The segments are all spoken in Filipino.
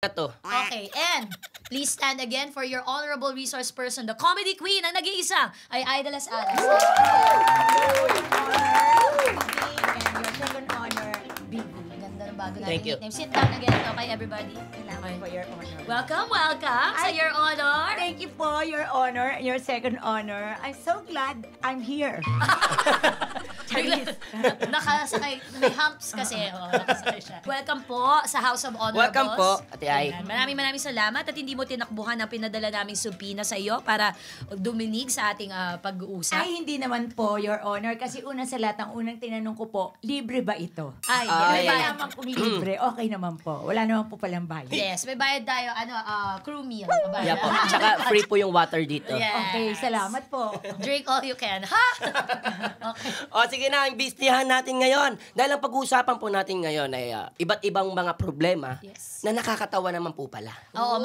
to. Okay, and please stand again for your honorable resource person, the comedy queen, ang nag-iisa ay Aida Las Alas. And your second honor, Bibi. Ganda ng bago natin Thank you. nickname. Sit down again, okay, everybody? Salamat for your honor. Welcome sa Your Honor. Thank you for your honor and your second honor. I'm so glad I'm here. Charis. Nakasakay, may humps kasi. Oh, nakasakay siya. Welcome po sa House of Honor, Welcome boss. po, Ate Ai. Ayan. Maraming salamat at hindi mo tinakbuhan ang pinadala naming subpoena sa iyo para duminig sa ating pag-uusap. Ay, hindi naman po, your honor. Kasi una sa lahat, ang unang tinanong ko po, libre ba ito? Ay, Ay, may May bayad. naman kung libre, okay naman po. Wala naman po palang bayad. Yes, may bayad tayo, crew meal. Yeah po. Tsaka free po yung water dito. Yes. Okay, salamat po. Drink all you can. Ha? Okay. O sige na, ang bistihan natin ngayon. Dahil ang pag-uusapan po natin ngayon ay iba't ibang mga problema Yes. na nakakatawa naman po pala. Oo,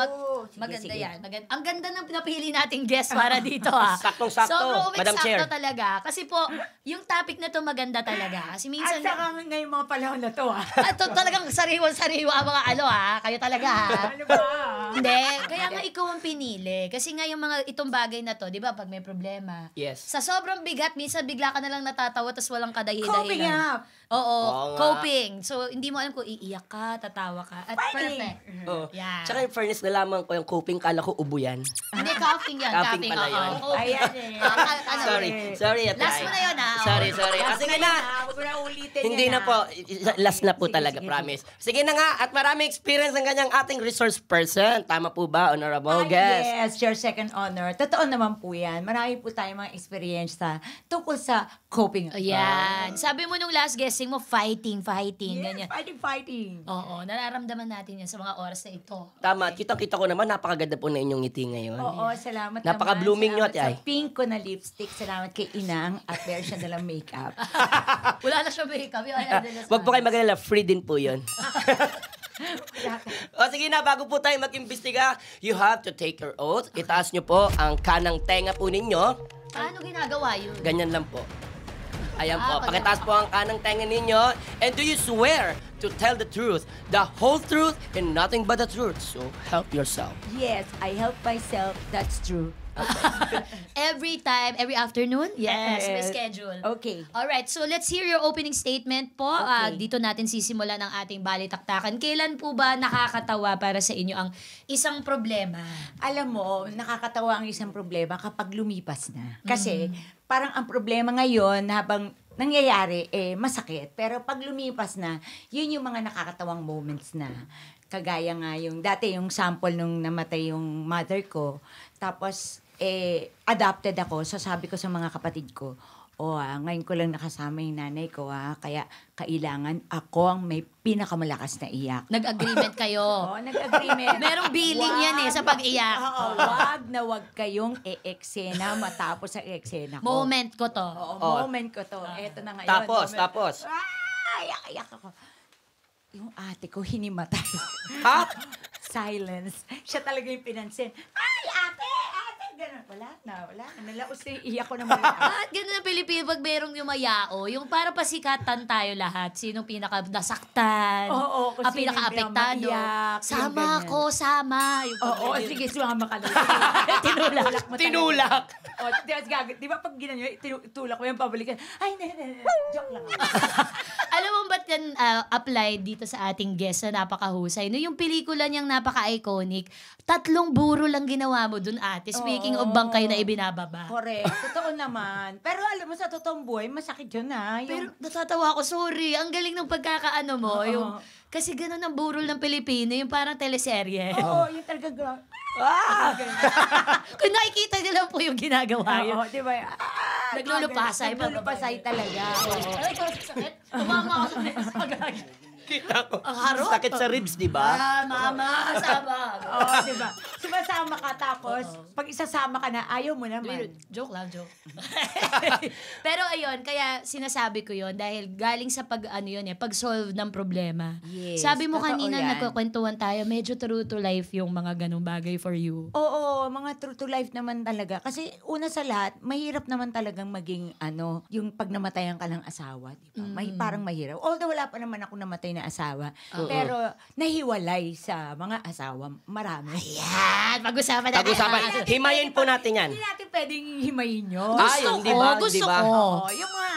Sige, maganda sige. yan. Ang ganda ng napili nating guest para dito, ha. Saktong-sakto, Sobrang Madam Chair. sakto talaga. Kasi po, yung topic na to maganda talaga. Kasi At minsan, saka ngayong mga panahon na to, ito talagang sariwa-sariwa ang mga kayo talaga, ha. Ano ba? Hindi, kaya nga ikaw ang pinili. Kasi nga yung mga itong bagay na to, di ba, pag may problema, Yes. sa sobrang bigat, minsan bigla ka na lang natatawa tapos walang Coping kadahi-dahilan. up. Oo, Oo nga. coping. So, hindi mo alam kung iiyak ka, tatawa ka. At Fighting. perfect. Oh. Yeah. Tsaka yung fairness, nalaman ko yung coping, kala ko ubo yan. Hindi, coughing yan. Coughing pala oo. yun. Coughing. Ayan eh. Ano, Sorry, Ate Last Ai. mo na yun, ha? Sorry. Last Sige na na. yun, ha? Huwag mo na ulitin Hindi yan, na ha? po. Last na po Sige, talaga, sige, promise. Sige na nga, at maraming experience ng ganyang ating resource person. Tama po ba, honorable guest? Yes, your second honor. Totoo naman po yan. Marami po tayong mga experience tungkol sa coping. Ayan. Sabi mo nung last guessing mo, fighting, ganyan. Fighting. Oo, nararamdaman natin yan sa mga oras na ito. Tama, kitang-kita ko naman, napakaganda po na inyong ngiti ngayon. Oo, salamat Napaka-blooming nyo, naman. Ate Ai. Salamat sa pink ko na lipstick. Salamat kay Inang at meron siya nalang makeup. Wala na siya makeup. Yung Aida Las Wag po kayo Alas. magalala, free din po yun. O sige na, bago po tayo mag-imbestiga, you have to take your oath. Itaas nyo po ang kanang tenga po ninyo. Paano ginagawa yun? Ganyan lang po. Ayan po, pag- pakitaas po ang kanang tenga ninyo. And do you swear to tell the truth, the whole truth, and nothing but the truth? So help yourself. Yes, I help myself. That's true. Every time, every afternoon? Yes, may Yes. schedule. Okay. Alright, so let's hear your opening statement po. Okay. Dito natin sisimulan ang ating balitaktakan. Kailan po ba nakakatawa para sa inyo ang isang problema? Alam mo, nakakatawa ang isang problema kapag lumipas na. Kasi parang ang problema ngayon habang nangyayari, masakit. Pero pag lumipas na, yun yung mga nakakatawang moments na. Kagaya nga yung, dati yung sample nung namatay yung mother ko. Tapos, adopted ako. So sabi ko sa mga kapatid ko, ngayon ko lang nakasama yung nanay ko, kaya kailangan ako ang may pinakamalakas na iyak. Nag-agreement kayo. Nag-agreement. Merong billing yan sa pag-iyak. Wag na wag kayong e-eksena matapos ang eksena ko. Moment ko to. Moment ko to. Eto na ngayon. Tapos. Iyak ako. Yung ate ko hinimatay. Ha? Silence. Siya talaga yung pinansin. Ay, ate! Ganun. Wala na. Nalaos na yung iyak ko na maliit. At ganun ang Pilipino pag merong yumayao, yung para pasikatan tayo lahat. Sinong pinaka-nasaktan? Oo, kung ang sino yung pinaka-apektado. pinamaiyak, yung Sama ganyan. ko, sama. Yung Oo, sige, sumama ka lang. Tinulak. mo talaga. Tinulak. Di ba pag ginanyo, tulak ko yung pabalikan. Ay, joke lang. Alam mo ba't yan apply dito sa ating guest na napakahusay? No, yung pelikula niyang napaka-iconic, 3 buro lang ginawa mo dun, ate. Speaking of bangkay na ibinababa. Correct. Totoo naman. Pero alam mo, sa totoong buhay, masakit yun Pero natatawa ako, sorry. Ang galing ng pagkakaano mo. Yung, kasi ganun ang burol ng Pilipino, yung parang teleserye. Oo, yung talaga. Kung nakikita niyo lang po yung ginagawa yun. Oo, di ba? Naglulupasay. Naglulupasay talaga. Oo. Ay, ito, sakit. Tumama ako sa Kita ko. Ang harot. Sakit sa ribs, di ba? Mama, sabag. Oo, di ba? masama ka tapos, pag isasama ka na, ayaw mo naman. Joke lang, joke. Pero ayun, kaya sinasabi ko yun dahil galing sa pag-solve ng problema. Yes, Sabi mo totoo kanina, yan. nagkukwentuhan tayo, medyo true to life yung mga ganung bagay for you. Oo, mga true to life naman talaga. Kasi una sa lahat, mahirap naman talagang maging yung pag namatayan ka ng asawa, di ba? Parang mahirap. Although wala pa naman ako namatay na asawa, pero nahiwalay sa mga asawa, marami. Yan, pag-usapan natin. Pag-usapan. Himayin po natin yan. Hindi natin pwedeng himayin yun. Ay, hindi ba? Gusto Di ba? ko. Oo, yung mga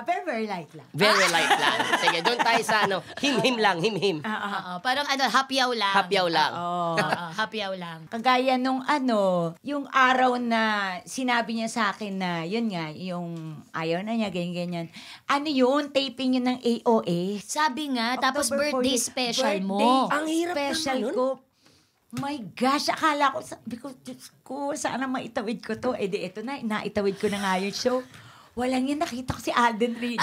very, very light lang. Very light lang. Sige, doon tayo sa him-him lang, him-him. Oo, parang hapyaw lang. Hapyaw lang. Oo. Hapyaw lang. Kagaya nung yung araw na sinabi niya sa akin na, yun nga, yung ayaw na niya, ganyan-ganyan. Ano yun? Taping yun ng AOA. Sabi nga, tapos October birthday 14th. special mo. Birthday Ang hirap special naman nun. ko. My gosh, akala ko, sabi ko, Diyos ko, sana maitawid ko to. Eh di, eto na, naitawid ko na nga yung show. Walang yun, nakita ko si Alden Reed.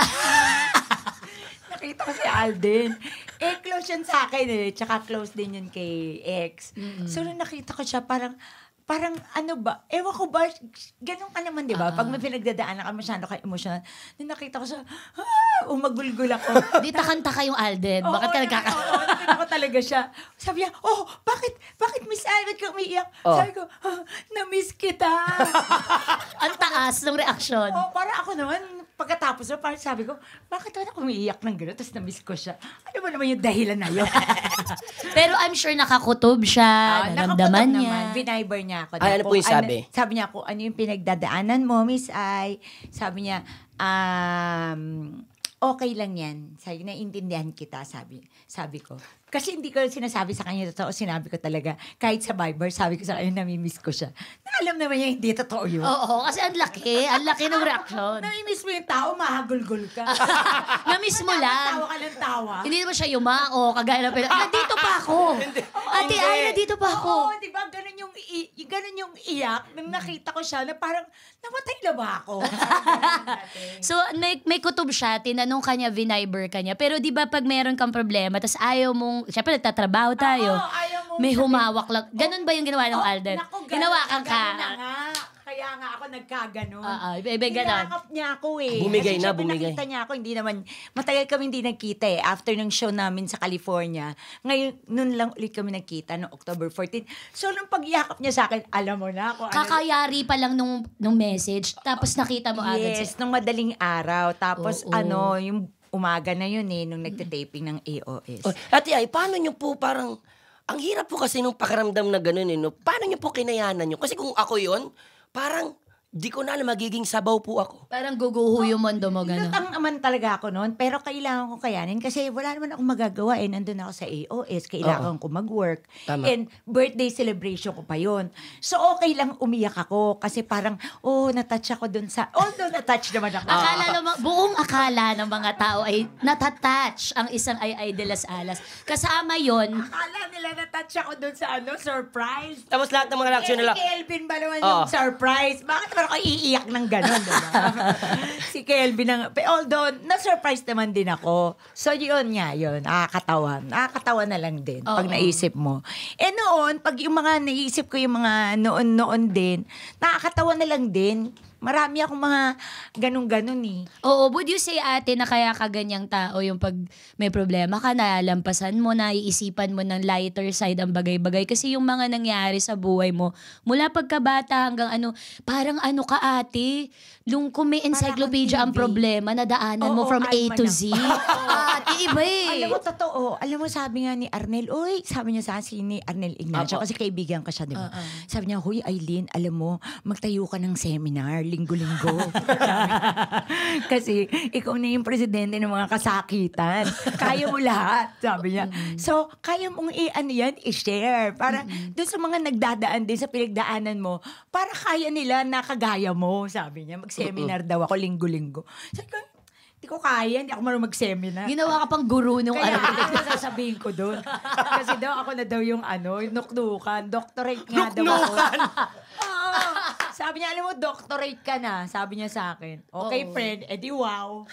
Nakita ko si Alden. Close yun sa akin tsaka close din yun kay ex. So, nung nakita ko siya, parang ewan ko ba, ganun ka naman, di ba? Pag may pinagdadaanan ka, masyado ka emotional. Nung nakita ko siya, umagulgul ako. Di takanta kayong Alden. Bakit ka Oo, nakita ko talaga siya. Sabi niya, bakit Miss Alden ka umiiyak? Oh. Sabi ko, na-miss kita. Ang taas ng reaksyon. Para ako naman, pagkatapos, parang sabi ko, bakit ako umiiyak ng gano'n? Tapos na-miss ko siya. Ano ba naman yung dahilan na yun? Pero I'm sure nakakutob siya, naramdaman Nakakutob niya. naman. Biniber niya ako. Ay, ano po yung sabi? Sabi niya ako, ano yung pinagdadaanan mo, Miss Ay? Sabi niya, okay lang yan. Sabi, naiintindihan kita, sabi ko. Kasi hindi ko sinasabi sa kanya totoo, sinabi ko talaga. Kahit sa Viber, sabi ko sa kanya, namimiss ko siya. Na alam naman niya, hindi totoo yun. Oo, kasi ang laki ng reaksyon. Namimiss mo yung tao, mahagulgul ka. Na-miss mo lang. Tawa ka ng tawa. Hindi naman siya yumao, kagaya ng nandito pa ako. Ate Ay, nandito pa ako. Oo, di ba? Ganun yung iyak. Nung nakita ko siya, na parang, namatay na ba ako? So, may kutob siya, tinanong kanya, viniber kanya. Pero di ba pag meron kang problema, tas ayaw mong, syempre nagtatrabaho tayo, Oo, ayaw mong may sabihin. humawak lang. Ganun ba yung ginawa ng Alden? Naku, Hinawakan ka. ganun na nga. Kaya nga ako nagkaganon. Iba ganon. Hinakap niya ako Bumigay Kasi na, syempre bumigay. nakita niya ako, hindi naman, matagal kami hindi nagkita After ng show namin sa California. Ngayon, nun lang ulit kami nagkita, noong October 14. So, nung pagyakap niya sa akin, alam mo na ako. Kakayari pa lang nung message, tapos nakita mo agad Yes, nung madaling araw. Tapos, Oo. yung umaga na yun nung nagte-taping ng AOS. Ate Ay, paano nyo po parang, ang hirap po kasi nung pakiramdam na gano'n no? Paano nyo po kinayanan nyo? Kasi kung ako yon parang di ko na alam, magiging sabaw po ako. Parang guguho yung mundo mo, gano'n. Lutang naman talaga ako noon, pero kailangan ko kayanin kasi wala naman akong magagawa Nandun ako sa AOS, kailangan ko mag-work. Tama. And birthday celebration ko pa yon. So okay lang umiyak ako kasi parang, natouch ako dun sa, although natouch naman ako. Buong akala ng mga tao ay natatouch ang isang Ay de las Alas. Kasama yon. Akala nila natouch ako dun sa surprise. Tapos lahat ng mga reaksyon nila, Si Kelvin ba naman yung surprise? Bakit naman ako iiyak ng gano'n, diba? Si Kelvin although, na-surprise naman din ako. So, yun nga, yun. Nakakatawa. Nakakatawa na lang din pag naisip mo. Noon, pag yung mga naisip ko yung mga noon din, nakakatawa na lang din. Marami akong mga ganun-ganun Oo, would you say ate na kaya ka ganyang tao yung pag may problema ka, nalampasan mo, naiisipan mo ng lighter side ang bagay-bagay? Kasi yung mga nangyari sa buhay mo, mula pagkabata hanggang parang ka ate, kung may encyclopedia ang problema, nadaanan mo from A to Z. Ate, iba Alam mo, totoo. Alam mo, sabi nga ni Arnel, sabi niya sa akin ni Arnel Ignacio, kasi kaibigan ka siya, di ba? Sabi niya, Aileen, alam mo, magtayo ka ng seminar, linggo-linggo. Kasi ikaw na yung presidente ng mga kasakitan. Kaya mo lahat, sabi niya. So, kaya mong i-share. Para dun sa mga nagdadaan din sa pinagdaanan mo, para kaya nila nakagaya mo, sabi niya. Mag-seminar daw ako linggo-linggo. Sabi ko, hindi ko kaya, hindi ako marunong mag-seminar. Ginawa ka pang guru nung Kaya ano sasabihin ko doon. Kasi daw ako na daw yung yung nuknukan. Doctorate nga daw ako. Oo. Sabi niya, alam mo, doctorate ka na. Sabi niya sa akin. Okay, friend. Edi wow.